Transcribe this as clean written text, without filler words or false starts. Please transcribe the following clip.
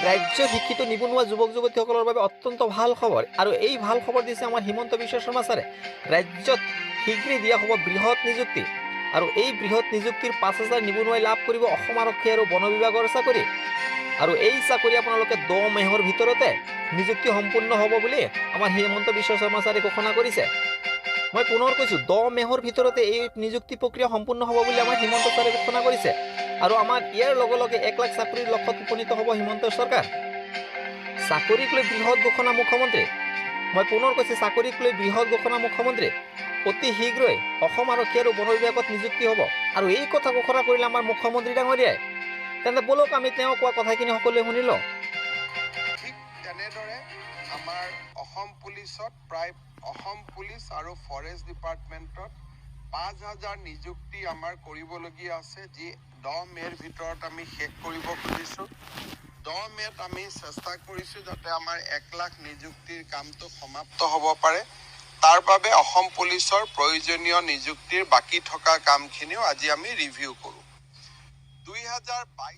ৰাজ্যৰ শিক্ষিত নিবনুৱা যুৱক যুৱতীসকলৰ বাবে অত্যন্ত ভাল খবৰ আৰু এই ভাল খবৰ দিছে আমাৰ হিমন্ত বিশ্ব শৰ্মা ছাৰে। ৰাজ্যত শীঘ্ৰেই দিয়া হ'ব বৃহৎ নিযুক্তি আৰু এই বৃহৎ নিযুক্তিৰ 5,000 নিবনুৱাই লাভ কৰিব অসম আৰক্ষী আৰু বন বিভাগৰ চাকৰি। আৰু এই চাকৰি আপোনালোকে 10 মাহৰ ভিতৰতে নিযুক্তি সম্পূৰ্ণ হ'ব বুলি আমাৰ হিমন্ত বিশ্ব শৰ্মা ছাৰে ঘোষণা কৰিছে। মই পুনৰ কৈছোঁ 10 মাহৰ ভিতৰতে এই নিযুক্তি প্ৰক্ৰিয়া সম্পূৰ্ণ হ'ব বুলি আমাৰ হিমন্ত ছাৰে ঘোষণা কৰিছে। আৰু আমাৰ ইয়াৰ লগে লগে 1 লাখ চাকৰিৰ লক্ষ্যত উপনীত হ'ব হিমন্ত চৰকাৰ। চাকৰিক লৈ বৃহৎ ঘোষণা মুখ্যমন্ত্ৰী। মই পুনৰ কৈছোঁ চাকৰিক লৈ বৃহৎ ঘোষণা মুখ্যমন্ত্ৰী। অতি শীঘ্ৰেই অসম আৰক্ষী আৰু বন বিভাগত নিযুক্তি হ'ব আৰু এই কথা ঘোষণা কৰিলে আমাৰ মুখ্যমন্ত্ৰী ডাঙৰীয়াই। তেন্তে বলক আমি তেওঁ কোৱা কথাখিনি সকলোৱে শুনি লওঁ। ঠিক তেনেদৰে আমাৰ অসম পুলিচত প্ৰায় অসম পুলিচ আৰু ফৰেষ্ট ডিপাৰ্টমেণ্টত 5,000 নিযুক্তি আমাৰ কৰিবলগীয়া আছে, যি 10 মে'ৰ ভিতৰত আমি শেষ কৰিব খুজিছোঁ। 10 মে'ত আমি চেষ্টা কৰিছোঁ যাতে আমাৰ 1 লাখ নিযুক্তিৰ কামটো সমাপ্ত হ'ব পাৰে। তাৰ বাবে অসম পুলিচৰ প্ৰয়োজনীয় নিযুক্তিৰ বাকী থকা কামখিনিও আজি আমি ৰিভিউ কৰোঁ। 2022